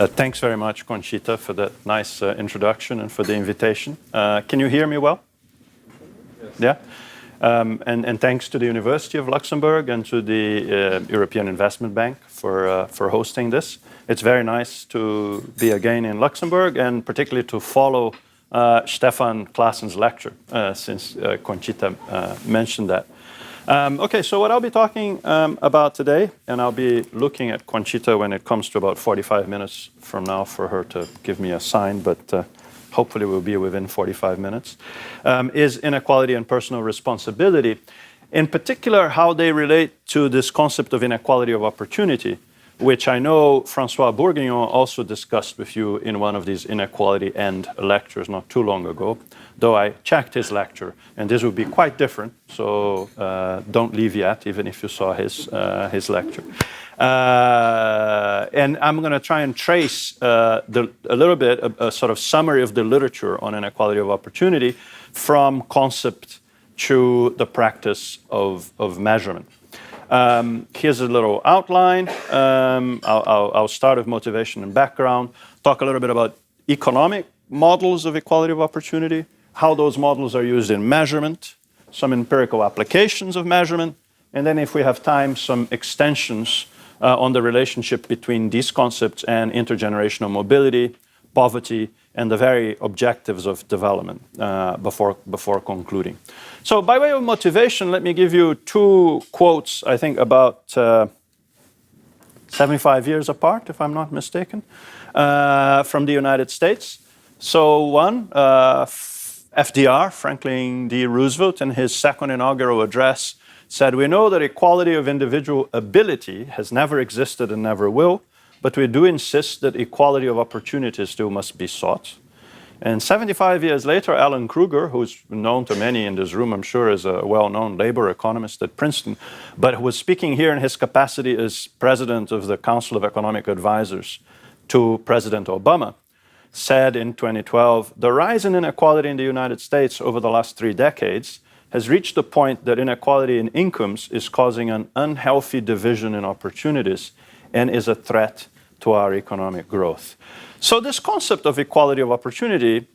Thanks very much, Conchita, for that nice introduction and for the invitation. Can you hear me well? Yes. Yeah? And thanks to the University of Luxembourg and to the European Investment Bank for hosting this. It's very nice to be again in Luxembourg and particularly to follow Stefan Klassen's lecture, since Conchita mentioned that. Okay, so what I'll be talking about today, and I'll be looking at Conchita when it comes to about 45 minutes from now for her to give me a sign, but hopefully we'll be within 45 minutes, is inequality and personal responsibility. In particular, how they relate to this concept of inequality of opportunity, which I know François Bourguignon also discussed with you in one of these inequality end lectures not too long ago, though I checked his lecture, and this would be quite different, so don't leave yet, even if you saw his lecture. And I'm going to try and trace a little bit, a sort of summary of the literature on inequality of opportunity from concept to the practice of measurement. Here's a little outline. I'll start with motivation and background, talk a little bit about economic models of equality of opportunity, how those models are used in measurement, some empirical applications of measurement, and then if we have time, some extensions on the relationship between these concepts and intergenerational mobility, poverty, and the very objectives of development before concluding. So by way of motivation, let me give you two quotes, I think about 75 years apart, if I'm not mistaken, from the United States. So one, FDR, Franklin D. Roosevelt, in his second inaugural address, said, "We know that equality of individual ability has never existed and never will, but we do insist that equality of opportunity still must be sought." And 75 years later, Alan Kruger, who's known to many in this room, I'm sure, as a well-known labor economist at Princeton, but who was speaking here in his capacity as president of the Council of Economic Advisors to President Obama, said in 2012, "The rise in inequality in the United States over the last 3 decades has reached the point that inequality in incomes is causing an unhealthy division in opportunities and is a threat to our economic growth." So this concept of equality of opportunity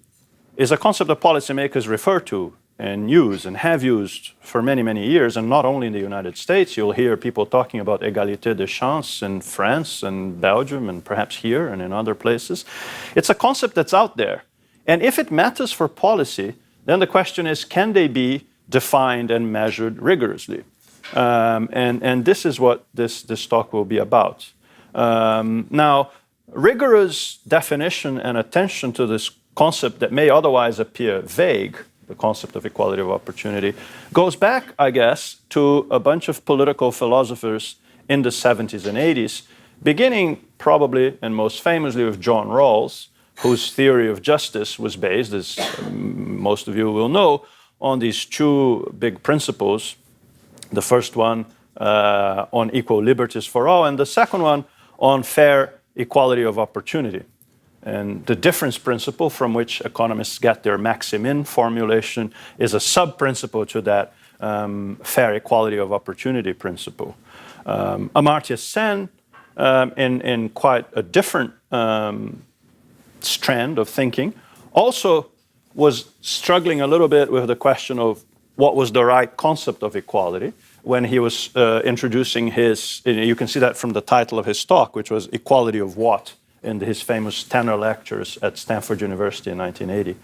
is a concept that policymakers refer to and use and have used for many, many years, and not only in the United States. You'll hear people talking about égalité des chances in France and Belgium and perhaps here and in other places. It's a concept that's out there. And if it matters for policy, then the question is, can they be defined and measured rigorously? And this is what this talk will be about. Now, rigorous definition and attention to this concept that may otherwise appear vague, the concept of equality of opportunity, goes back, I guess, to a bunch of political philosophers in the 70s and 80s, beginning probably and most famously with John Rawls, whose theory of justice was based, as most of you will know, on these two big principles. The first one on equal liberties for all, and the second one on fair equality of opportunity. And the difference principle from which economists get their maximin formulation is a sub-principle to that fair equality of opportunity principle. Amartya Sen, in quite a different strand of thinking, also was struggling a little bit with the question of what was the right concept of equality when he was introducing his, you can see that from the title of his talk, which was Equality of What, in his famous Tanner lectures at Stanford University in 1980.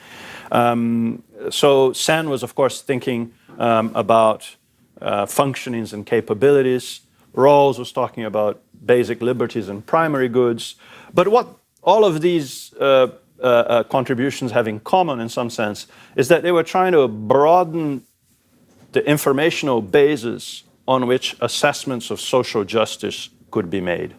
So Sen was, of course, thinking about functionings and capabilities. Rawls was talking about basic liberties and primary goods. But what all of these contributions have in common, in some sense, is that they were trying to broaden the informational basis on which assessments of social justice could be made.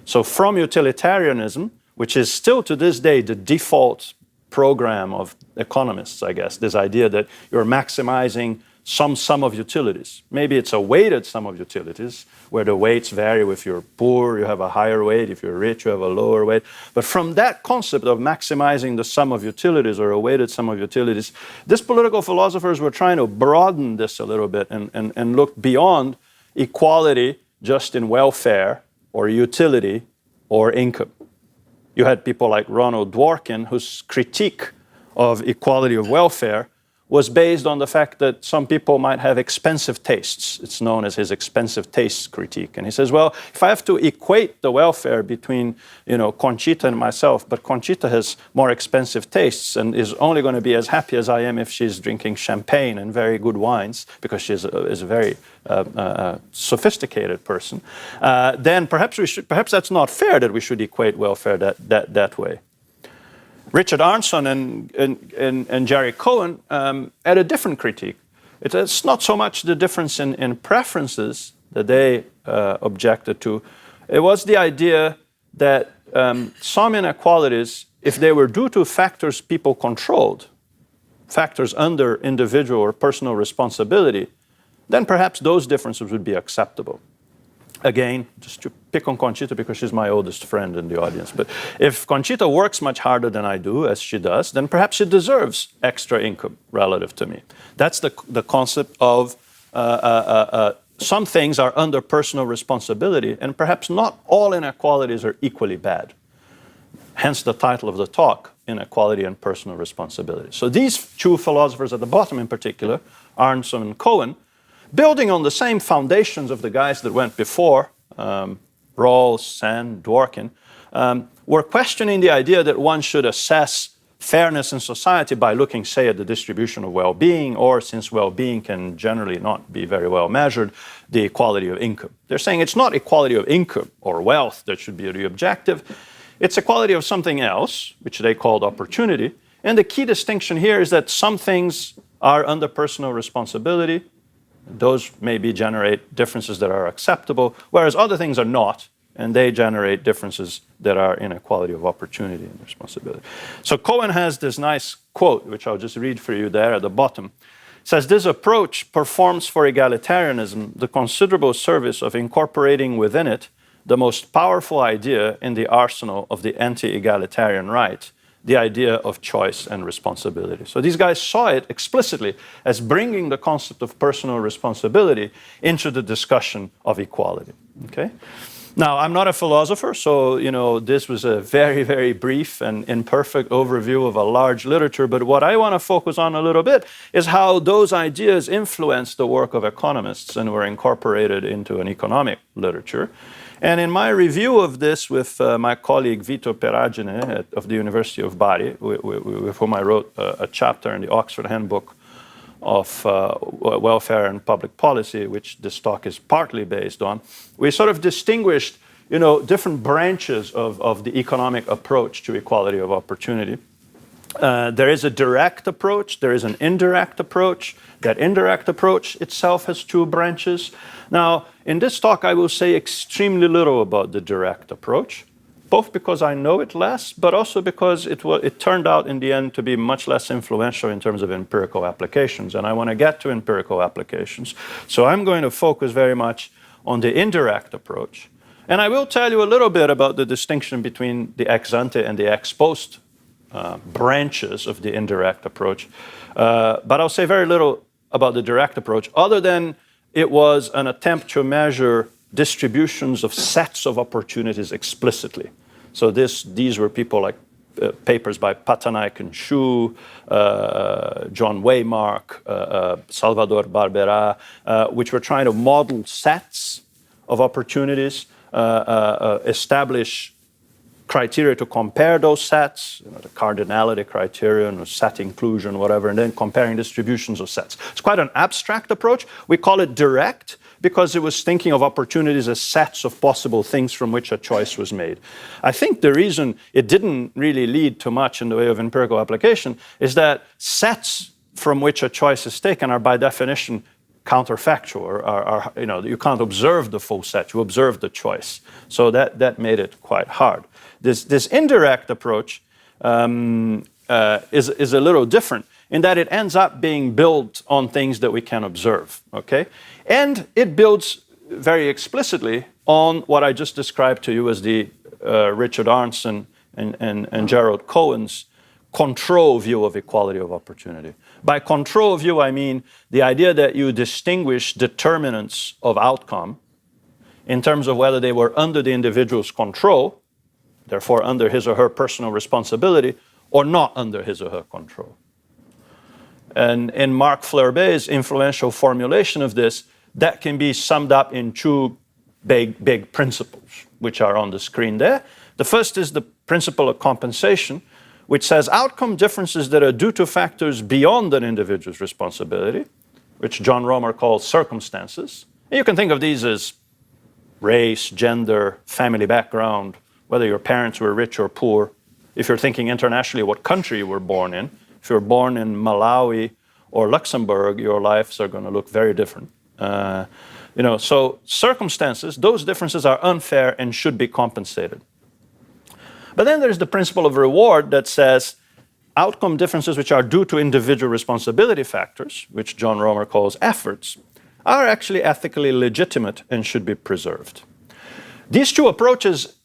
So from utilitarianism, which is still to this day the default program of economists, I guess, this idea that you're maximizing some sum of utilities. Maybe it's a weighted sum of utilities, where the weights vary. If you're poor, you have a higher weight. If you're rich, you have a lower weight. But from that concept of maximizing the sum of utilities or a weighted sum of utilities, these political philosophers were trying to broaden this a little bit and look beyond equality just in welfare or utility or income. you had people like Ronald Dworkin, whose critique of equality of welfare was based on the fact that some people might have expensive tastes. It's known as his expensive tastes critique. And he says, well, if I have to equate the welfare between, Conchita and myself, but Conchita has more expensive tastes and is only going to be as happy as I am if she's drinking champagne and very good wines, because she's is a very sophisticated person, then perhaps that's not fair that we should equate welfare that way. Richard Arnson and Jerry Cohen had a different critique. It's not so much the difference in preferences that they objected to. It was the idea that some inequalities, if they were due to factors people controlled, factors under individual or personal responsibility, then perhaps those differences would be acceptable. Again, just to pick on Conchita because she's my oldest friend in the audience, but if Conchita works much harder than I do, as she does, then perhaps she deserves extra income relative to me. That's the concept of some things are under personal responsibility, and perhaps not all inequalities are equally bad. Hence the title of the talk, Inequality and Personal Responsibility. So these two philosophers at the bottom in particular, Arnson and Cohen, building on the same foundations of the guys that went before, Rawls, Sand, Dworkin, were questioning the idea that one should assess fairness in society by looking, say, at the distribution of well-being, or, since well-being can generally not be very well measured, the equality of income. They're saying it's not equality of income or wealth that should be the objective. It's equality of something else, which they called opportunity. And the key distinction here is that some things are under personal responsibility. Those maybe generate differences that are acceptable, whereas other things are not, and they generate differences that are inequality of opportunity and responsibility. So Cohen has this nice quote, which I'll just read for you there at the bottom. It says, this approach performs for egalitarianism the considerable service of incorporating within it the most powerful idea in the arsenal of the anti-egalitarian right, the idea of choice and responsibility. So these guys saw it explicitly as bringing the concept of personal responsibility into the discussion of equality. Okay? Now, I'm not a philosopher, so this was a very, very brief and imperfect overview of a large literature, but what I want to focus on a little bit is how those ideas influenced the work of economists and were incorporated into an economic literature. And in my review of this with my colleague Vito Peragine of the University of Bari, with whom I wrote a chapter in the Oxford Handbook of Welfare and Public Policy, which this talk is partly based on, we sort of distinguished different branches of the economic approach to equality of opportunity. There is a direct approach, there is an indirect approach. That indirect approach itself has two branches. Now, in this talk, I will say extremely little about the direct approach, both because I know it less, but also because it turned out in the end to be much less influential in terms of empirical applications, and I want to get to empirical applications. So I'm going to focus very much on the indirect approach. And I will tell you a little bit about the distinction between the ex ante and the ex post branches of the indirect approach. But I'll say very little about the direct approach, other than it was an attempt to measure distributions of sets of opportunities explicitly. So these were people like papers by Patanaik and Shu, John Waymark, Salvador Barbera, which were trying to model sets of opportunities, establish criteria to compare those sets, the cardinality criterion or set inclusion, whatever, and then comparing distributions of sets. It's quite an abstract approach. We call it direct because it was thinking of opportunities as sets of possible things from which a choice was made. I think the reason it didn't really lead to much in the way of empirical application is that sets from which a choice is taken are by definition counterfactual, or you can't observe the full set, you observe the choice. So that made it quite hard. This indirect approach is a little different in that it ends up being built on things that we can observe, okay? And it builds very explicitly on what I just described to you as the Richard Arnson and Gerald Cohen's control view of equality of opportunity. By control view, I mean the idea that you distinguish determinants of outcome in terms of whether they were under the individual's control therefore under his or her personal responsibility, or not under his or her control. And in Mark Fleurbait's influential formulation of this, that can be summed up in two big principles, which are on the screen there. The first is the principle of compensation, which says outcome differences that are due to factors beyond an individual's responsibility, which John Romer calls circumstances. And you can think of these as race, gender, family background, whether your parents were rich or poor. If you're thinking internationally, what country you were born in. If you're born in Malawi or Luxembourg, your lives are going to look very different. So circumstances, those differences are unfair and should be compensated. But then there's the principle of reward that says outcome differences which are due to individual responsibility factors, which John Romer calls efforts, are actually ethically legitimate and should be preserved. These two approaches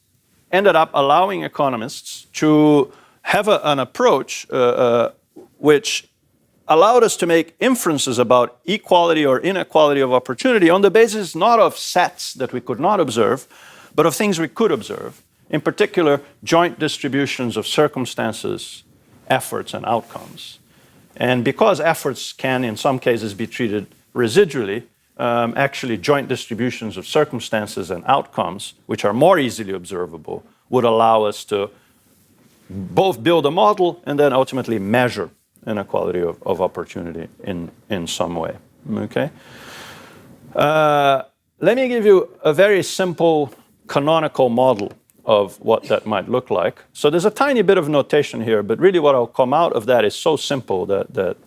ended up allowing economists to have an approach which allowed us to make inferences about equality or inequality of opportunity on the basis not of sets that we could not observe, but of things we could observe, in particular, joint distributions of circumstances, efforts, and outcomes. And because efforts can, in some cases, be treated residually, actually joint distributions of circumstances and outcomes, which are more easily observable, would allow us to both build a model and then ultimately measure inequality of opportunity in some way. Okay? Let me give you a very simple canonical model of what that might look like. So there's a tiny bit of notation here, but really what will come out of that is so simple that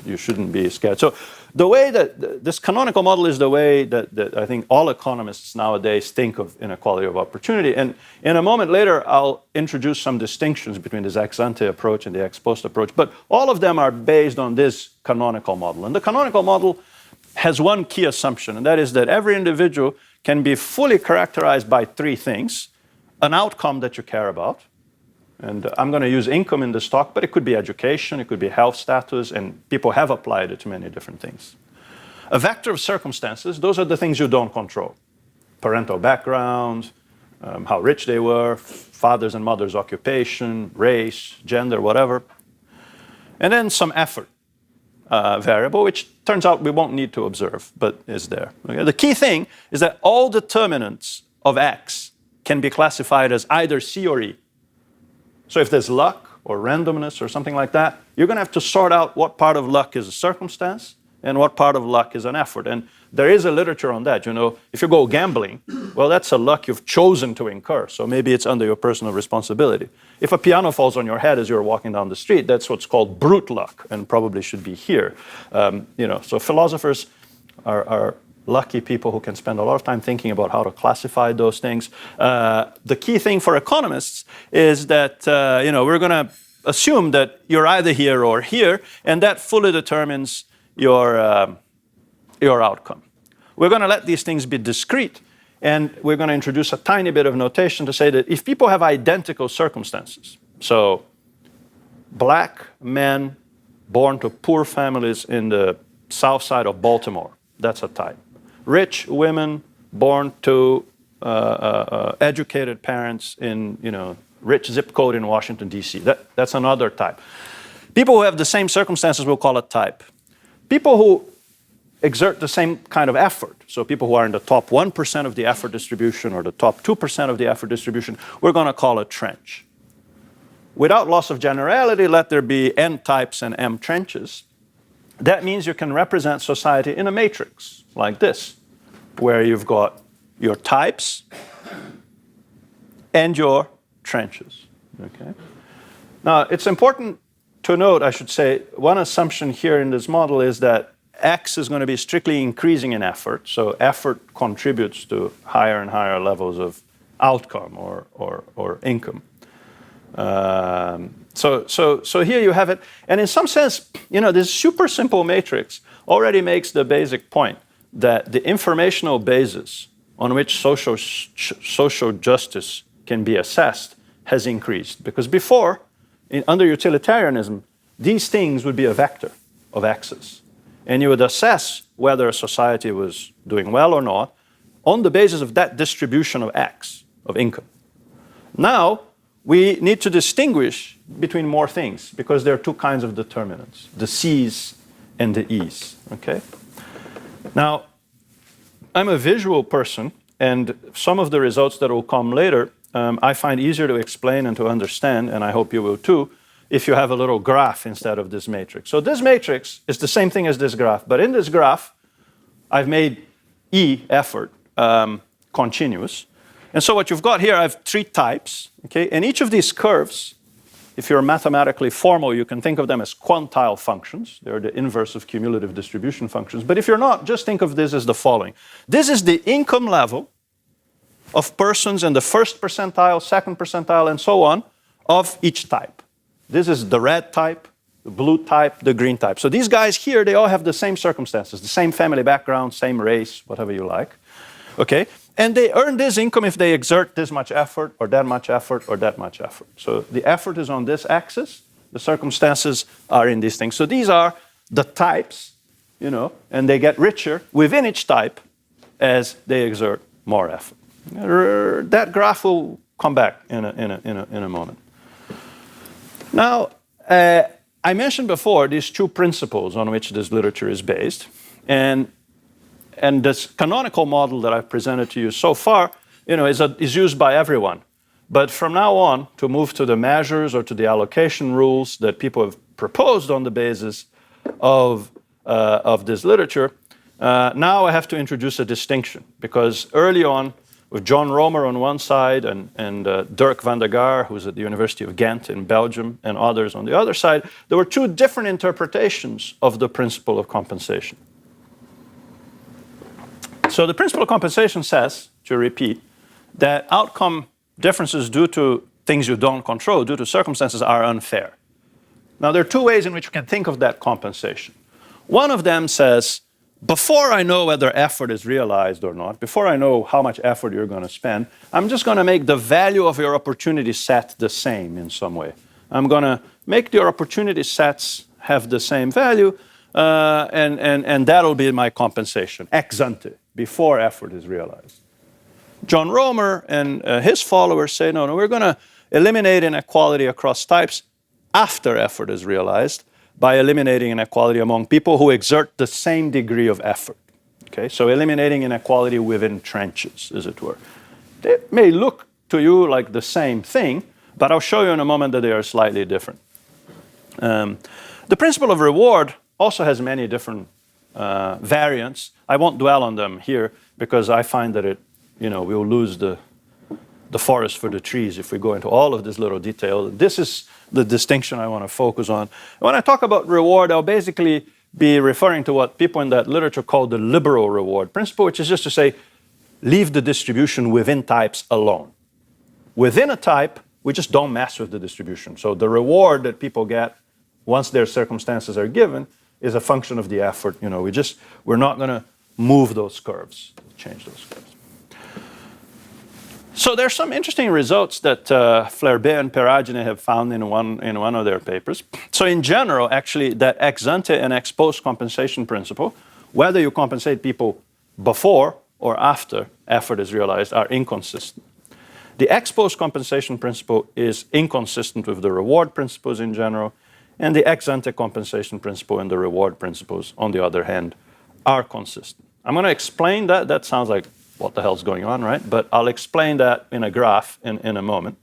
you shouldn't be scared. So the way that this canonical model is the way that I think all economists nowadays think of inequality of opportunity. And in a moment later, I'll introduce some distinctions between this ex ante approach and the ex post approach. But all of them are based on this canonical model. And the canonical model has one key assumption, and that is that every individual can be fully characterized by three things: an outcome that you care about, and I'm going to use income in this talk, but it could be education, it could be health status, and people have applied it to many different things. A vector of circumstances, those are the things you don't control. Parental background, how rich they were, father's and mother's occupation, race, gender, whatever. And then some effort variable, which turns out we won't need to observe, but is there. Okay? The key thing is that all determinants of X can be classified as either C or E. So if there's luck or randomness or something like that, you're going to have to sort out what part of luck is a circumstance and what part of luck is an effort. And there is a literature on that. If you go gambling, well, that's a luck you've chosen to incur. So maybe it's under your personal responsibility. If a piano falls on your head as you're walking down the street, that's what's called brute luck and probably should be here. So philosophers are lucky people who can spend a lot of time thinking about how to classify those things. The key thing for economists is that we're going to assume that you're either here or here, and that fully determines your outcome. We're going to let these things be discrete, and we're going to introduce a tiny bit of notation to say that if people have identical circumstances, so black men born to poor families in the south side of Baltimore, that's a type. Rich women born to educated parents in rich zip code in Washington, D.C. That's another type. People who have the same circumstances we'll call a type. People who exert the same kind of effort, so people who are in the top 1% of the effort distribution or the top 2% of the effort distribution, we're going to call a trench. Without loss of generality, let there be N types and M trenches. That means you can represent society in a matrix like this, where you've got your types and your trenches. Okay? Now, it's important to note, I should say, one assumption here in this model is that X is going to be strictly increasing in effort. So effort contributes to higher and higher levels of outcome or income. So here you have it. And in some sense, this super simple matrix already makes the basic point that the informational basis on which social justice can be assessed has increased. Because before, under utilitarianism, these things would be a vector of X's. And you would assess whether a society was doing well or not on the basis of that distribution of X, of income. Now, we need to distinguish between more things because there are two kinds of determinants, the C's and the E's, okay? Now, I'm a visual person, and some of the results that will come later I find easier to explain and to understand, and I hope you will too, if you have a little graph instead of this matrix. So this matrix is the same thing as this graph, but in this graph, I've made E, effort, continuous. And so what you've got here, I have three types, okay? And each of these curves, if you're mathematically formal, you can think of them as quantile functions. They're the inverse of cumulative distribution functions. But if you're not, just think of this as the following. This is the income level of persons in the first percentile, second percentile, and so on, of each type. This is the red type, the blue type, the green type. So these guys here, they all have the same circumstances, the same family background, same race, whatever you like, okay? And they earn this income if they exert this much effort, or that much effort, or that much effort. So the effort is on this axis, the circumstances are in these things. So these are the types, you know, and they get richer within each type as they exert more effort. That graph will come back in a moment. Now, I mentioned before these two principles on which this literature is based, and this canonical model that I've presented to you so far, you know, is used by everyone. But from now on, to move to the measures or to the allocation rules that people have proposed on the basis of this literature, now I have to introduce a distinction, because early on, with John Romer on one side and Dirk van der Gaar, who's at the University of Ghent in Belgium, and others on the other side, there were two different interpretations of the principle of compensation. So the principle of compensation says, to repeat, that outcome differences due to things you don't control, due to circumstances, are unfair. Now, there are two ways in which you can think of that compensation. One of them says, before I know whether effort is realized or not, before I know how much effort you're going to spend, I'm just going to make the value of your opportunity set the same in some way. I'm going to make your opportunity sets have the same value, and that'll be my compensation, ex ante, before effort is realized. John Romer and his followers say, no, we're going to eliminate inequality across types after effort is realized, by eliminating inequality among people who exert the same degree of effort. Okay, so eliminating inequality within trenches, as it were. They may look to you like the same thing, but I'll show you in a moment that they are slightly different. The principle of reward also has many different variants. I won't dwell on them here because I find that it, you know, we'll lose the forest for the trees if we go into all of this little detail. This is the distinction I want to focus on. When I talk about reward, I'll basically be referring to what people in that literature call the liberal reward principle, which is just to say, leave the distribution within types alone. Within a type, we just don't mess with the distribution. So the reward that people get once their circumstances are given is a function of the effort. You know, we're not going to move those curves, change those curves. So there's some interesting results that Ferreira and Peragine have found in one of their papers. So in general, actually, that ex ante and ex post compensation principle, whether you compensate people before or after effort is realized, are inconsistent. The ex post compensation principle is inconsistent with the reward principles in general, and the ex ante compensation principle and the reward principles, on the other hand, are consistent. I'm going to explain that. That sounds like what the hell's going on, right? But I'll explain that in a graph in a moment.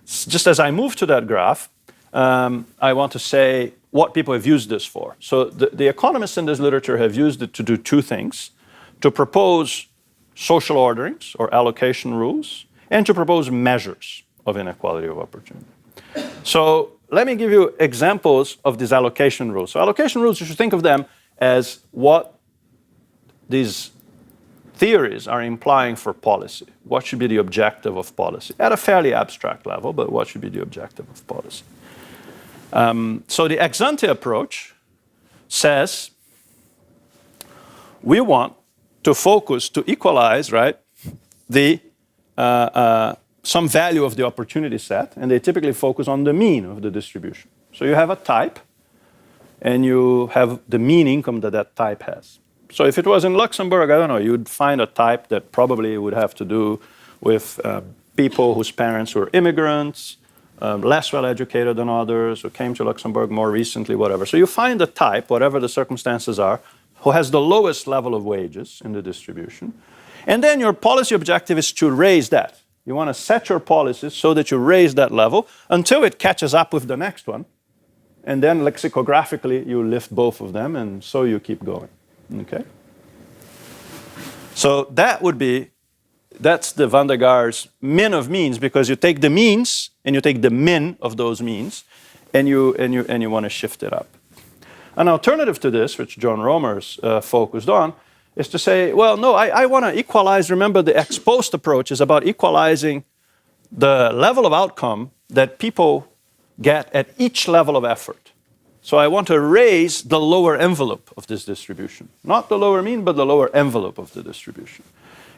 Just as I move to that graph, I want to say what people have used this for. So the economists in this literature have used it to do two things: to propose social orderings or allocation rules, and to propose measures of inequality of opportunity. So let me give you examples of these allocation rules. So allocation rules, you should think of them as what these theories are implying for policy. What should be the objective of policy? At a fairly abstract level, but what should be the objective of policy? So the ex ante approach says we want to focus, to equalize, right, the some value of the opportunity set, and they typically focus on the mean of the distribution. So you have a type, and you have the mean income that that type has. So if it was in Luxembourg, I don't know, you'd find a type that probably would have to do with people whose parents were immigrants, less well-educated than others, who came to Luxembourg more recently, whatever. So you find a type, whatever the circumstances are, who has the lowest level of wages in the distribution. And then your policy objective is to raise that. You want to set your policies so that you raise that level until it catches up with the next one. And then lexicographically, you lift both of them, and so you keep going. Okay? So that's the Van der Gaar's min of means, because you take the means and you take the min of those means, and you want to shift it up. An alternative to this, which John Romer's focused on, is to say, well, no, I want to equalize. Remember, the ex post approach is about equalizing the level of outcome that people get at each level of effort. So I want to raise the lower envelope of this distribution. Not the lower mean, but the lower envelope of the distribution.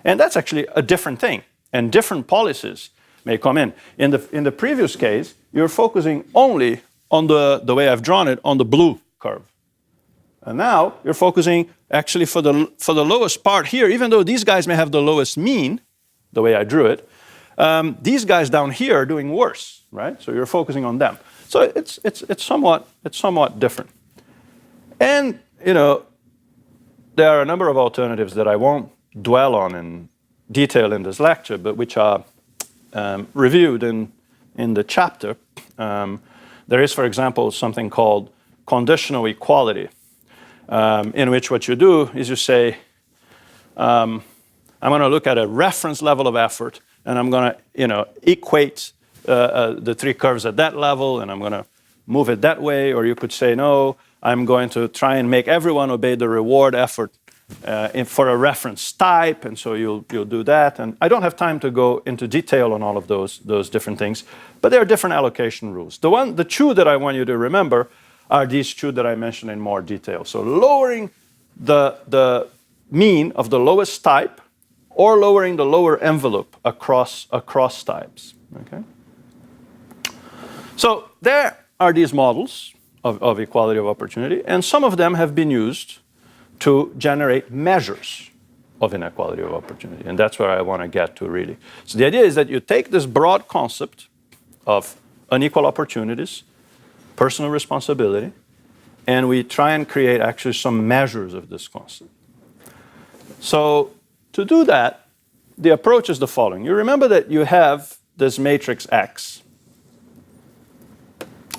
And that's actually a different thing. And different policies may come in. In the previous case, you're focusing only on the way I've drawn it, on the blue curve. And now you're focusing actually for the lowest part here, even though these guys may have the lowest mean, the way I drew it, these guys down here are doing worse, right? So you're focusing on them. So it's somewhat different. And, there are a number of alternatives that I won't dwell on in detail in this lecture, but which are reviewed in the chapter. There is, for example, something called conditional equality, in which what you do is you say, I'm going to look at a reference level of effort, and I'm going to, equate the three curves at that level, and I'm going to move it that way. Or you could say, no, I'm going to try and make everyone obey the reward effort for a reference type, and so you'll do that. And I don't have time to go into detail on all of those different things, but there are different allocation rules. The two that I want you to remember are these two that I mentioned in more detail. So lowering the mean of the lowest type, or lowering the lower envelope across types. Okay? So there are these models of equality of opportunity, and some of them have been used to generate measures of inequality of opportunity. And that's where I want to get to, really. So the idea is that you take this broad concept of unequal opportunities, personal responsibility, and we try and create actually some measures of this concept. So to do that, the approach is the following. You remember that you have this matrix X,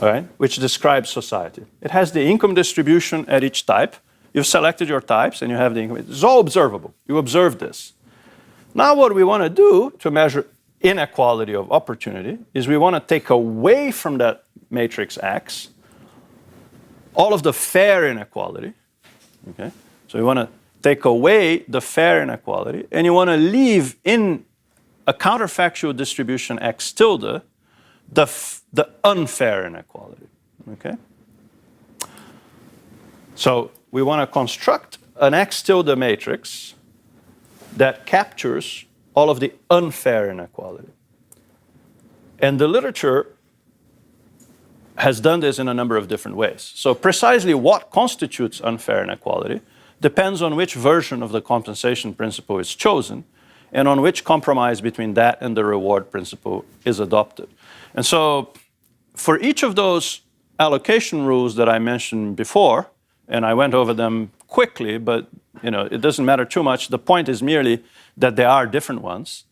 all right, which describes society. It has the income distribution at each type. You've selected your types, and you have the income. It's all observable. You observe this. Now what we want to do to measure inequality of opportunity is we want to take away from that matrix X all of the fair inequality. Okay? So you want to take away the fair inequality, and you want to leave in a counterfactual distribution X tilde the unfair inequality. Okay? So we want to construct an X tilde matrix that captures all of the unfair inequality. And the literature has done this in a number of different ways. So precisely what constitutes unfair inequality depends on which version of the compensation principle is chosen, and on which compromise between that and the reward principle is adopted. And so for each of those allocation rules that I mentioned before, and I went over them quickly, but it doesn't matter too much. The point is merely that there are different ones.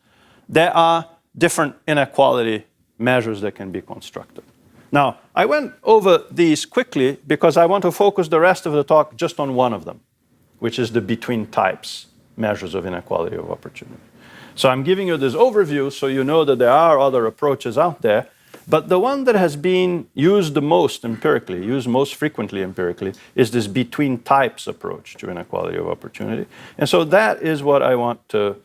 There are different inequality measures that can be constructed. Now, I went over these quickly because I want to focus the rest of the talk just on one of them, which is the between types measures of inequality of opportunity. So I'm giving you this overview so you know that there are other approaches out there, but the one that has been used the most empirically, used most frequently empirically, is this between types approach to inequality of opportunity. And so that is what I want to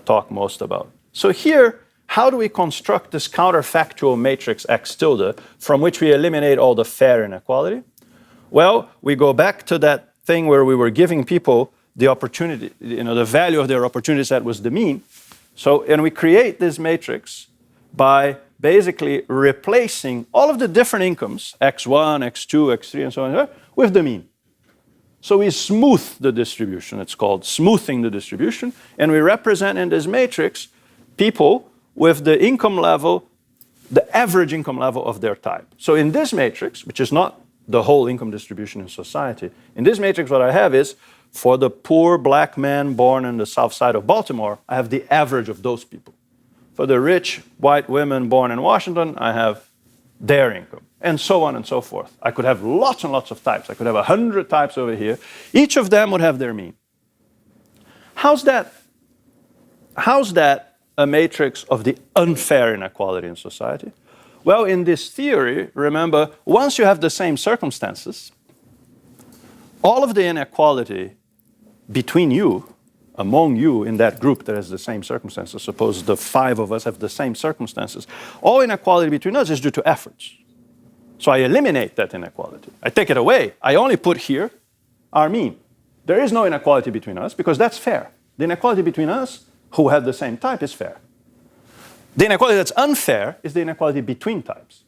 talk most about. So here, how do we construct this counterfactual matrix X tilde from which we eliminate all the fair inequality? Well, we go back to that thing where we were giving people the opportunity, the value of their opportunity set was the mean. So, and we create this matrix by basically replacing all of the different incomes, X1, X2, X3, and so on, with the mean. So we smooth the distribution. It's called smoothing the distribution. And we represent in this matrix people with the income level, the average income level of their type. So in this matrix, which is not the whole income distribution in society, in this matrix what I have is, for the poor black man born in the south side of Baltimore, I have the average of those people. For the rich white women born in Washington, I have their income, and so on and so forth. I could have lots and lots of types. I could have 100 types over here. Each of them would have their mean. How's that a matrix of the unfair inequality in society? Well, in this theory, remember, once you have the same circumstances, all of the inequality between you, among you in that group that has the same circumstances, suppose the 5 of us have the same circumstances, all inequality between us is due to efforts. So I eliminate that inequality. I take it away. I only put here our mean. There is no inequality between us because that's fair. The inequality between us who have the same type is fair. The inequality that's unfair is the inequality between types.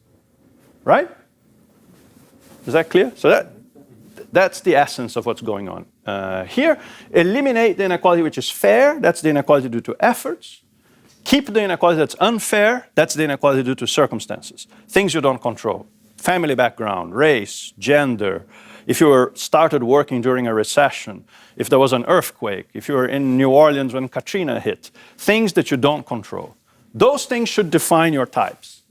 Right? Is that clear? So that's the essence of what's going on here. Eliminate the inequality which is fair. That's the inequality due to efforts. Keep the inequality that's unfair. That's the inequality due to circumstances. Things you don't control. Family background, race, gender. If you were started working during a recession, if there was an earthquake, if you were in New Orleans when Katrina hit, things that you don't control. Those things should define your types.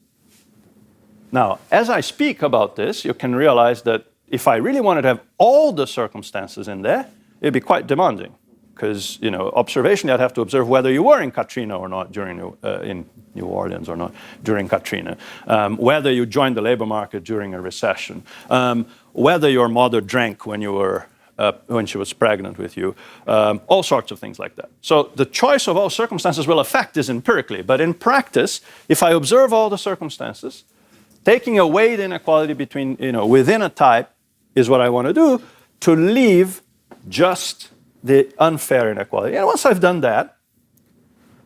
Now, as I speak about this, you can realize that if I really wanted to have all the circumstances in there, it'd be quite demanding. Because, observationally, I'd have to observe whether you were in Katrina or not in New Orleans or not during Katrina, whether you joined the labor market during a recession, whether your mother drank when she was pregnant with you, all sorts of things like that. So the choice of all circumstances will affect this empirically, but in practice, if I observe all the circumstances, taking away the inequality between, within a type is what I want to do, to leave just the unfair inequality. And once I've done that,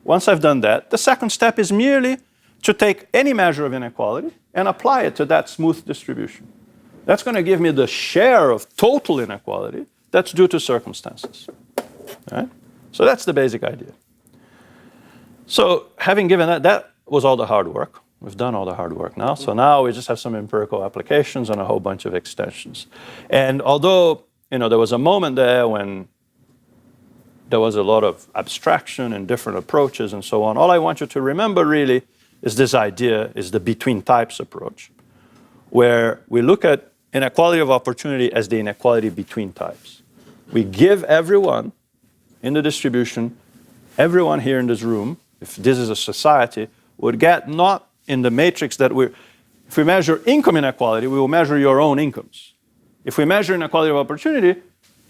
the second step is merely to take any measure of inequality and apply it to that smooth distribution. That's going to give me the share of total inequality that's due to circumstances. Right? So that's the basic idea. So having given that was all the hard work. We've done all the hard work now. So now we just have some empirical applications and a whole bunch of extensions. And although, there was a moment there when there was a lot of abstraction and different approaches and so on, all I want you to remember really is this idea, is the between types approach, where we look at inequality of opportunity as the inequality between types. We give everyone in the distribution, everyone here in this room, if this is a society, would get not in the matrix that if we measure income inequality, we will measure your own incomes. If we measure inequality of opportunity,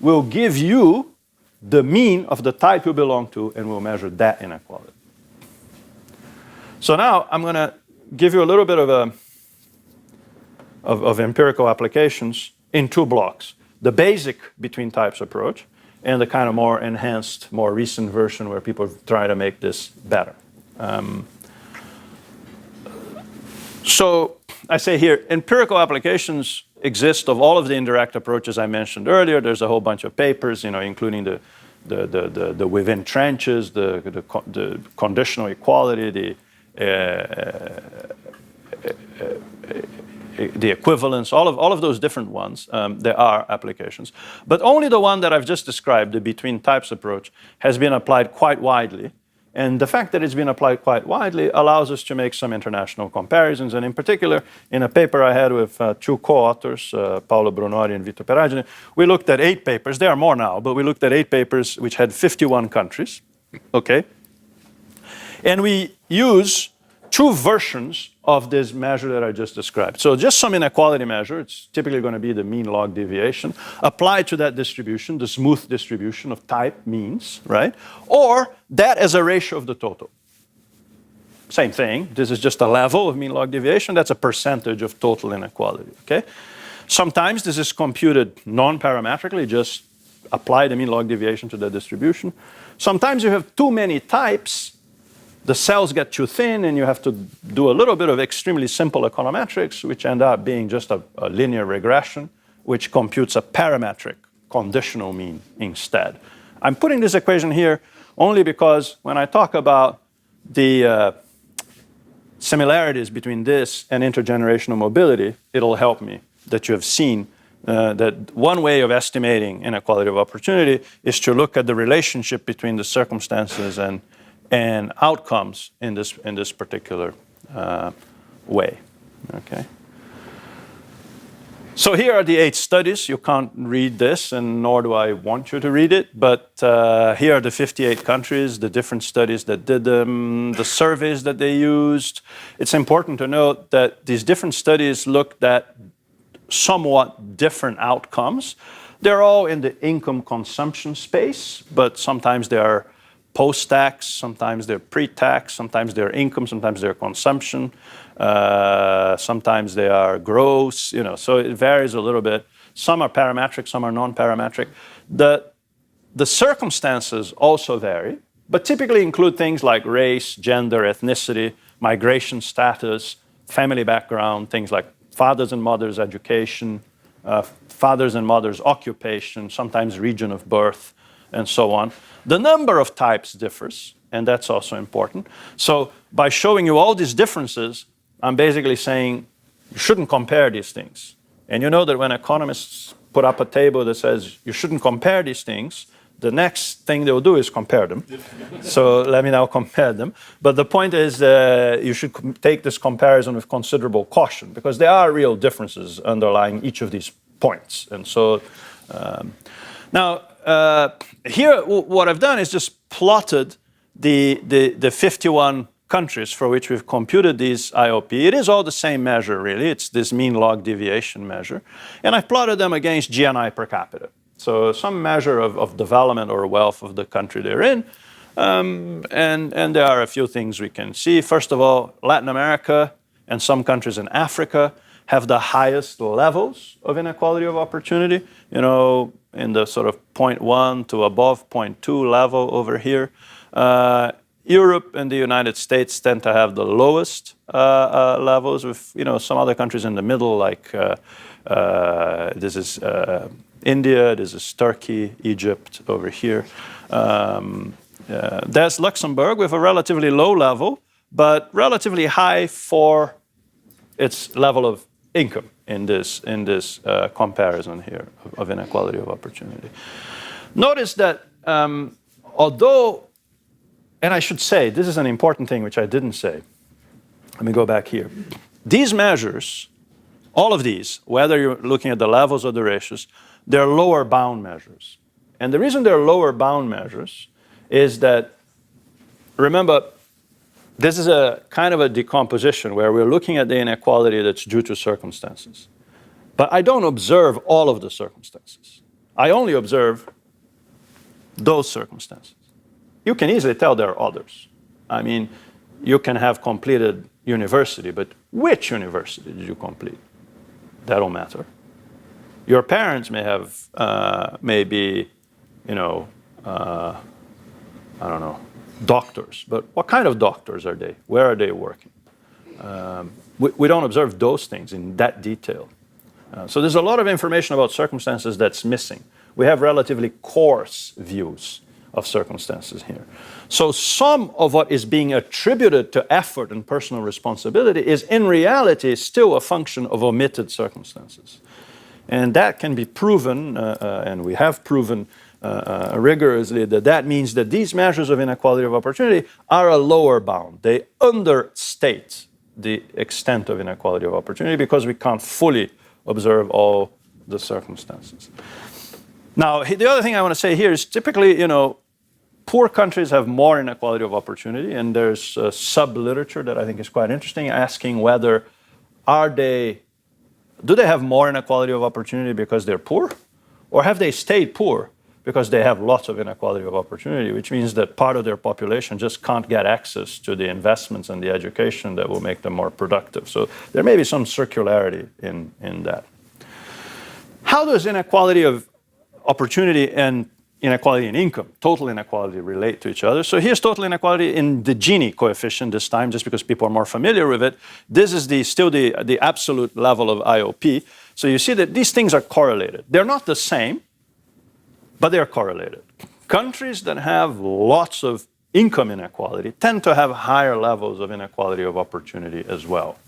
we'll give you the mean of the type you belong to, and we'll measure that inequality. So now I'm going to give you a little bit of empirical applications in 2 blocks. The basic between types approach and the kind of more enhanced, more recent version where people try to make this better. So I say here, empirical applications exist of all of the indirect approaches I mentioned earlier. There's a whole bunch of papers, including the within trenches, the conditional equality, the equivalence, all of those different ones. There are applications. But only the one that I've just described, the between types approach, has been applied quite widely. And the fact that it's been applied quite widely allows us to make some international comparisons. And in particular, in a paper I had with 2 co-authors, Paolo Brunori and Vito Peragine, we looked at 8 papers. There are more now, but we looked at 8 papers which had 51 countries. Okay? And we use 2 versions of this measure that I just described. So just some inequality measure, it's typically going to be the mean log deviation, applied to that distribution, the smooth distribution of type means, right? Or that as a ratio of the total. Same thing, this is just a level of mean log deviation, that's a percentage of total inequality, okay? Sometimes this is computed non-parametrically, just apply the mean log deviation to the distribution. Sometimes you have too many types, the cells get too thin and you have to do a little bit of extremely simple econometrics, which end up being just a linear regression, which computes a parametric conditional mean instead. I'm putting this equation here only because when I talk about the similarities between this and intergenerational mobility, it'll help me that you have seen that one way of estimating inequality of opportunity is to look at the relationship between the circumstances and outcomes in this particular way. Okay. So here are the 8 studies. You can't read this, and nor do I want you to read it, but here are the 58 countries, the different studies that did them, the surveys that they used. It's important to note that these different studies looked at somewhat different outcomes. They're all in the income consumption space, but sometimes they are post-tax, sometimes they're pre-tax, sometimes they're income, sometimes they're consumption, sometimes they are gross, so it varies a little bit. Some are parametric, some are non-parametric. The circumstances also vary, but typically include things like race, gender, ethnicity, migration status, family background, things like fathers and mothers' education, fathers and mothers' occupation, sometimes region of birth, and so on. The number of types differs, and that's also important. So by showing you all these differences, I'm basically saying you shouldn't compare these things. And you know that when economists put up a table that says you shouldn't compare these things, the next thing they will do is compare them. So let me now compare them. But the point is you should take this comparison with considerable caution, because there are real differences underlying each of these points. And so now here what I've done is just plotted the 51 countries for which we've computed these IOP. It is all the same measure, really. It's this mean log deviation measure. And I've plotted them against GNI per capita. So some measure of development or wealth of the country they're in. And there are a few things we can see. First of all, Latin America and some countries in Africa have the highest levels of inequality of opportunity, in the sort of 0.1 to above 0.2 level over here. Europe and the United States tend to have the lowest levels, with some other countries in the middle, like this is India, this is Turkey, Egypt over here. There's Luxembourg with a relatively low level, but relatively high for its level of income in this comparison here of inequality of opportunity. Notice that although, and I should say, this is an important thing which I didn't say. Let me go back here. These measures, all of these, whether you're looking at the levels or the ratios, they're lower bound measures. And the reason they're lower bound measures is that, remember, this is a kind of a decomposition where we're looking at the inequality that's due to circumstances. But I don't observe all of the circumstances. I only observe those circumstances. You can easily tell there are others. I mean, you can have completed university, but which university did you complete? That'll matter. Your parents may have, maybe, I don't know, doctors, but what kind of doctors are they? Where are they working? We don't observe those things in that detail. So there's a lot of information about circumstances that's missing. We have relatively coarse views of circumstances here. So some of what is being attributed to effort and personal responsibility is in reality still a function of omitted circumstances. And that can be proven, and we have proven rigorously, that means that these measures of inequality of opportunity are a lower bound. They understate the extent of inequality of opportunity because we can't fully observe all the circumstances. Now, the other thing I want to say here is typically, poor countries have more inequality of opportunity, and there's a sub-literature that I think is quite interesting, asking whether do they have more inequality of opportunity because they're poor, or have they stayed poor because they have lots of inequality of opportunity, which means that part of their population just can't get access to the investments and the education that will make them more productive. So there may be some circularity in that. How does inequality of opportunity and inequality in income, total inequality, relate to each other? So here's total inequality in the Gini coefficient this time, just because people are more familiar with it. This is still the absolute level of IOP. So you see that these things are correlated. They're not the same, but they're correlated. Countries that have lots of income inequality tend to have higher levels of inequality of opportunity as well.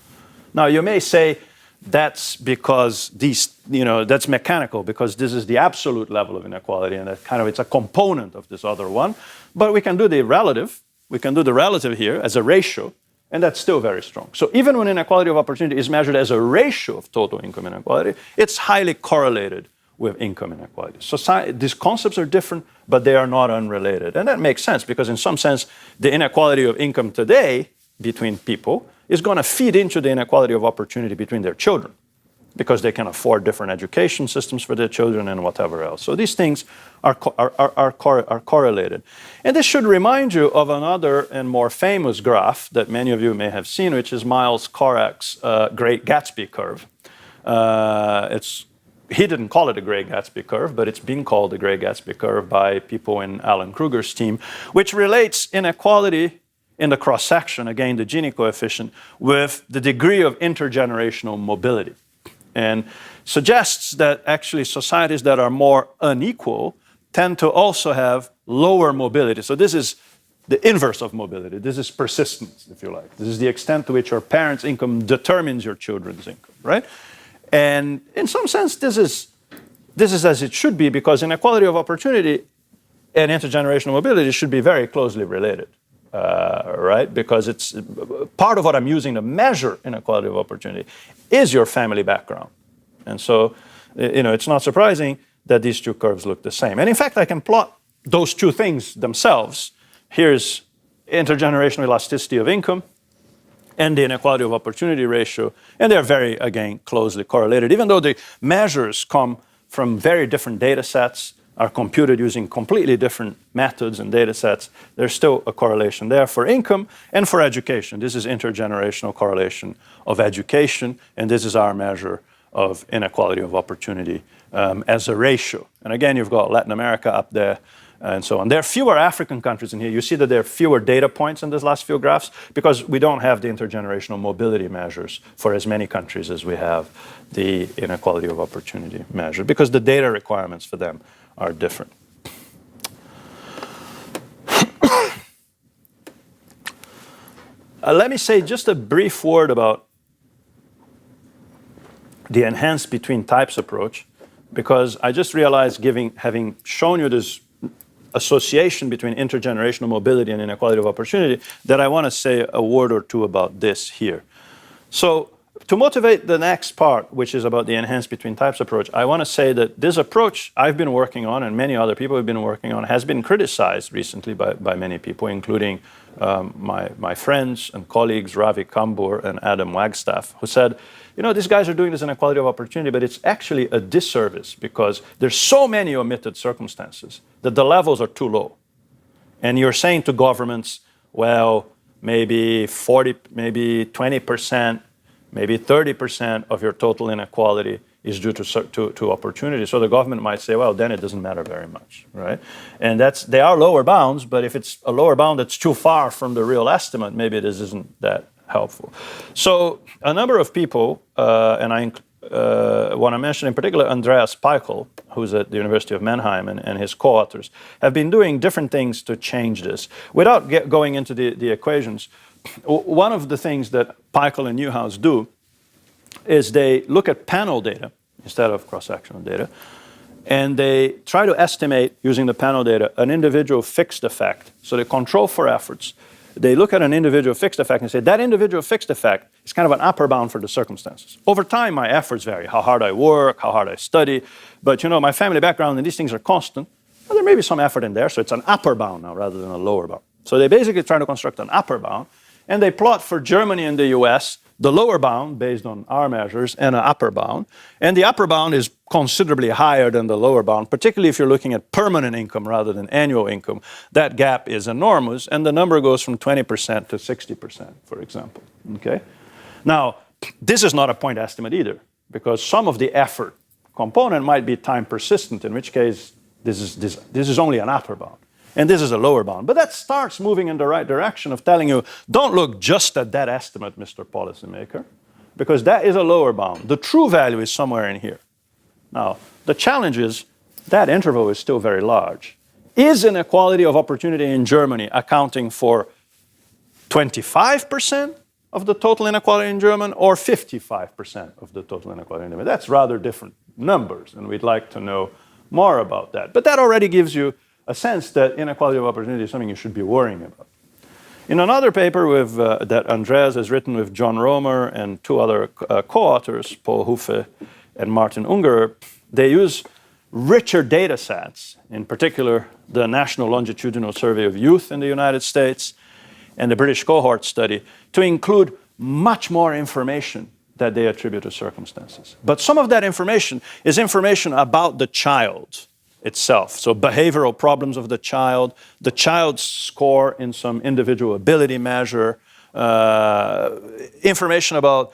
Now, you may say that's because that's mechanical, because this is the absolute level of inequality, and that it's a component of this other one. But we can do the relative. We can do the relative here as a ratio, and that's still very strong. So even when inequality of opportunity is measured as a ratio of total income inequality, it's highly correlated with income inequality. So these concepts are different, but they are not unrelated. And that makes sense, because in some sense, the inequality of income today between people is going to feed into the inequality of opportunity between their children, because they can afford different education systems for their children and whatever else. So these things are correlated. And this should remind you of another and more famous graph that many of you may have seen, which is Miles Korak's Great Gatsby curve. He didn't call it a Great Gatsby curve, but it's been called the Great Gatsby curve by people in Alan Kruger's team, which relates inequality in the cross-section, again, the Gini coefficient, with the degree of intergenerational mobility. And suggests that actually societies that are more unequal tend to also have lower mobility. So this is the inverse of mobility. This is persistence, if you like. This is the extent to which your parents' income determines your children's income, right? And in some sense, this is as it should be, because inequality of opportunity and intergenerational mobility should be very closely related, right? Because it's part of what I'm using to measure inequality of opportunity is your family background. And so, it's not surprising that these two curves look the same. And in fact, I can plot those two things themselves. Here's intergenerational elasticity of income and the inequality of opportunity ratio, and they're very, again, closely correlated. Even though the measures come from very different data sets, are computed using completely different methods and data sets, there's still a correlation there for income and for education. This is intergenerational correlation of education, and this is our measure of inequality of opportunity as a ratio. And again, you've got Latin America up there, and so on. There are fewer African countries in here. You see that there are fewer data points in these last few graphs because we don't have the intergenerational mobility measures for as many countries as we have the inequality of opportunity measure, because the data requirements for them are different. Let me say just a brief word about the enhanced between types approach, because I just realized, having shown you this association between intergenerational mobility and inequality of opportunity, that I want to say a word or two about this here. So to motivate the next part, which is about the enhanced between types approach, I want to say that this approach I've been working on, and many other people have been working on, has been criticized recently by many people, including my friends and colleagues, Ravi Kambur and Adam Wagstaff, who said, these guys are doing this inequality of opportunity, but it's actually a disservice because there's so many omitted circumstances that the levels are too low. And you're saying to governments, well, maybe 40, maybe 20%, maybe 30% of your total inequality is due to opportunity. So the government might say, well, then it doesn't matter very much, right? And they are lower bounds, but if it's a lower bound that's too far from the real estimate, maybe this isn't that helpful. So a number of people, and I want to mention in particular Andreas Peichel, who's at the University of Mannheim, and his co-authors, have been doing different things to change this. Without going into the equations, one of the things that Peichel and Newhouse do is they look at panel data instead of cross-sectional data, and they try to estimate, using the panel data, an individual fixed effect. So they control for efforts. They look at an individual fixed effect and say, that individual fixed effect is kind of an upper bound for the circumstances. Over time, my efforts vary, how hard I work, how hard I study, but my family background and these things are constant. Well, there may be some effort in there, so it's an upper bound now rather than a lower bound. So they basically try to construct an upper bound, and they plot for Germany and the US the lower bound based on our measures and an upper bound. And the upper bound is considerably higher than the lower bound, particularly if you're looking at permanent income rather than annual income. That gap is enormous, and the number goes from 20% to 60%, for example. Okay? Now, this is not a point estimate either, because some of the effort component might be time persistent, in which case this is only an upper bound. And this is a lower bound. But that starts moving in the right direction of telling you, don't look just at that estimate, Mr. Policymaker, because that is a lower bound. The true value is somewhere in here. Now, the challenge is that interval is still very large. Is inequality of opportunity in Germany accounting for 25% of the total inequality in Germany or 55% of the total inequality in Germany? That's rather different numbers, and we'd like to know more about that. But that already gives you a sense that inequality of opportunity is something you should be worrying about. In another paper that Andreas has written with John Romer and two other co-authors, Paul Huffe and Martin Ungerer, they use richer data sets, in particular the National Longitudinal Survey of Youth in the United States and the British cohort study, to include much more information that they attribute to circumstances. But some of that information is information about the child itself. So behavioral problems of the child's score in some individual ability measure, information about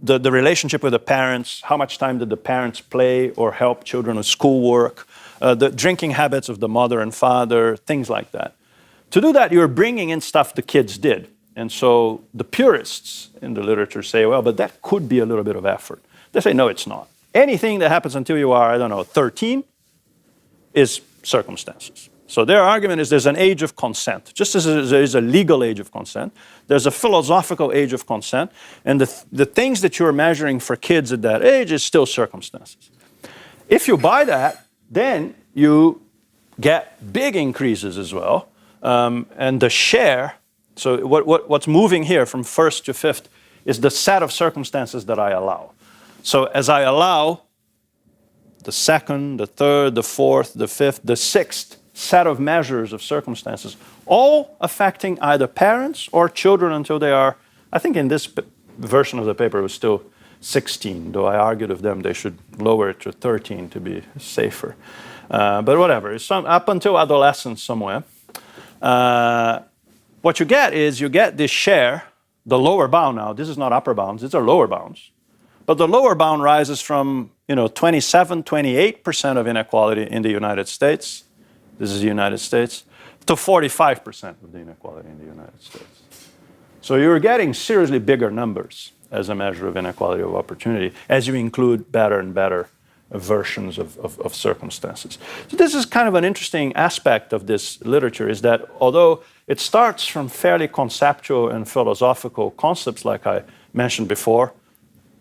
the relationship with the parents, how much time did the parents play or help children with schoolwork, the drinking habits of the mother and father, things like that. To do that, you're bringing in stuff the kids did. And so the purists in the literature say, well, but that could be a little bit of effort. They say, no, it's not. Anything that happens until you are, 13 is circumstances. So their argument is there's an age of consent. Just as there is a legal age of consent, there's a philosophical age of consent, and the things that you're measuring for kids at that age is still circumstances. If you buy that, then you get big increases as well, and the share, so what's moving here from first to fifth is the set of circumstances that I allow. So as I allow the second, the third, the fourth, the fifth, the sixth set of measures of circumstances, all affecting either parents or children until they are, I think in this version of the paper it was still 16, though I argued with them they should lower it to 13 to be safer. But whatever, it's up until adolescence somewhere. What you get is you get this share, the lower bound now, this is not upper bounds, these are lower bounds. But the lower bound rises from 27, 28% of inequality in the United States, this is the United States, to 45% of the inequality in the United States. So you're getting seriously bigger numbers as a measure of inequality of opportunity as you include better and better versions of circumstances. So this is kind of an interesting aspect of this literature, is that although it starts from fairly conceptual and philosophical concepts like I mentioned before,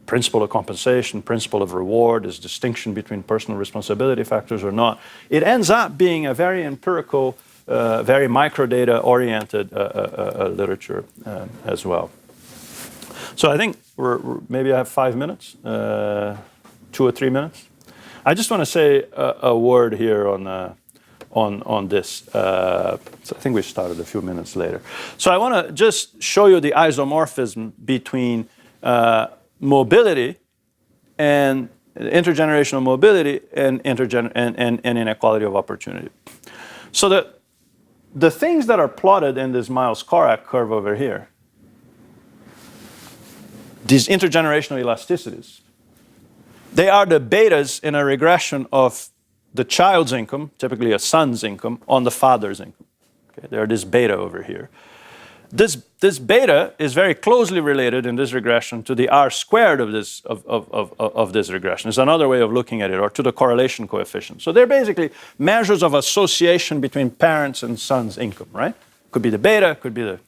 principle of compensation, principle of reward, is distinction between personal responsibility factors or not, it ends up being a very empirical, very microdata oriented literature as well. So I think maybe I have 5 minutes, 2 or 3 minutes. I just want to say a word here on this. So I think we started a few minutes later. So I want to just show you the isomorphism between mobility and intergenerational mobility and inequality of opportunity. So the things that are plotted in this Miles-Korak curve over here, these intergenerational elasticities, they are the betas in a regression of the child's income, typically a son's income, on the father's income. Okay, there are this beta over here. This beta is very closely related in this regression to the R squared of this regression. It's another way of looking at it, or to the correlation coefficient. So they're basically measures of association between parents and sons' income, right? Could be the beta, could be the...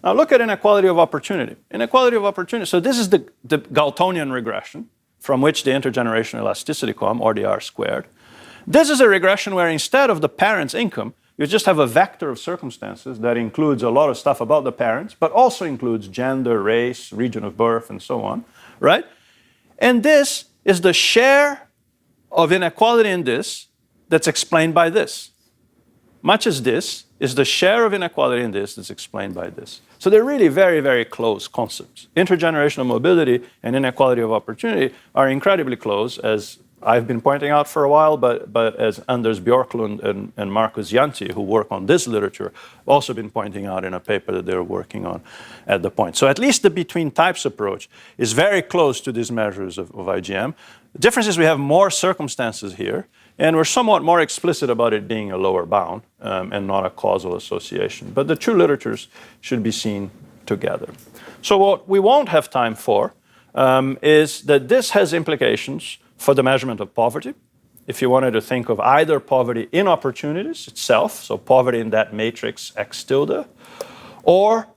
Now look at inequality of opportunity. Inequality of opportunity, so this is the Galtonian regression from which the intergenerational elasticity come, or the R squared. This is a regression where instead of the parent's income, you just have a vector of circumstances that includes a lot of stuff about the parents, but also includes gender, race, region of birth, and so on, right? And this is the share of inequality in this that's explained by this. Much as this is the share of inequality in this that's explained by this. So they're really very, very close concepts. Intergenerational mobility and inequality of opportunity are incredibly close, as I've been pointing out for a while, but as Anders Björklund and Markus Jäntti, who work on this literature, also been pointing out in a paper that they're working on at the point. So at least the between types approach is very close to these measures of IGM. The difference is we have more circumstances here, and we're somewhat more explicit about it being a lower bound and not a causal association. But the two literatures should be seen together. So what we won't have time for is that this has implications for the measurement of poverty if you wanted to think of either poverty in opportunities itself, so poverty in that matrix X tilde, or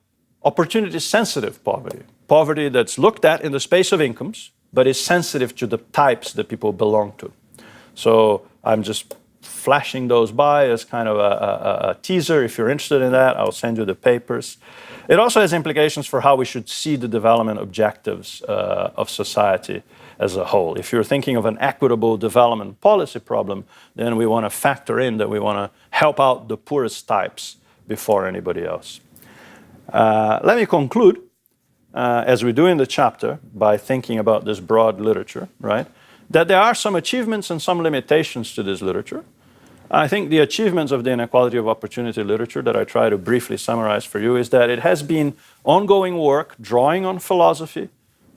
opportunity-sensitive poverty, poverty that's looked at in the space of incomes, but is sensitive to the types that people belong to. So I'm just flashing those by as kind of a teaser. If you're interested in that, I'll send you the papers. It also has implications for how we should see the development objectives of society as a whole. If you're thinking of an equitable development policy problem, then we want to factor in that we want to help out the poorest types before anybody else. Let me conclude, as we do in the chapter, by thinking about this broad literature, right? That there are some achievements and some limitations to this literature. I think the achievements of the inequality of opportunity literature that I try to briefly summarize for you is that it has been ongoing work drawing on philosophy,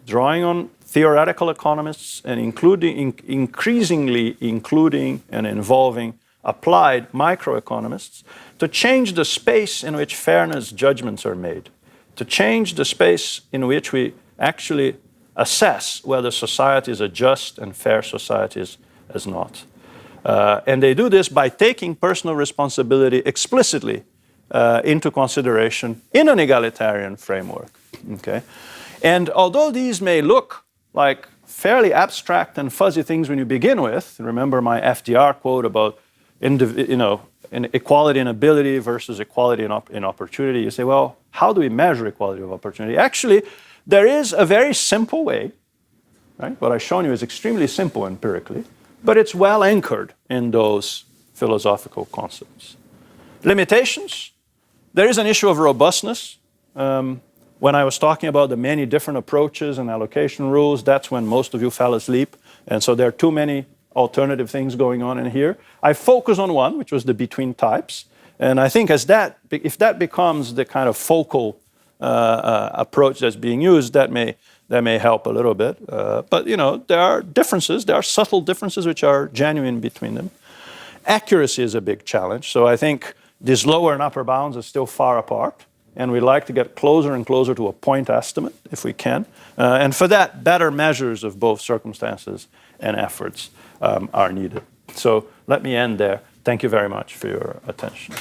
drawing on theoretical economists, and increasingly including and involving applied microeconomists to change the space in which fairness judgments are made, to change the space in which we actually assess whether society is a just and fair society is not. And they do this by taking personal responsibility explicitly into consideration in an egalitarian framework. Okay? And although these may look like fairly abstract and fuzzy things when you begin with, remember my FDR quote about equality in ability versus equality in opportunity. You say, well, how do we measure equality of opportunity? Actually, there is a very simple way. Right? What I've shown you is extremely simple empirically, but it's well anchored in those philosophical concepts. Limitations. There is an issue of robustness. When I was talking about the many different approaches and allocation rules, that's when most of you fell asleep. And so there are too many alternative things going on in here. I focus on one, which was the between types. And I think if that becomes the kind of focal approach that's being used, that may help a little bit. But there are differences. There are subtle differences which are genuine between them. Accuracy is a big challenge. So I think these lower and upper bounds are still far apart. And we like to get closer and closer to a point estimate, if we can. And for that, better measures of both circumstances and efforts are needed. So let me end there. Thank you very much for your attention.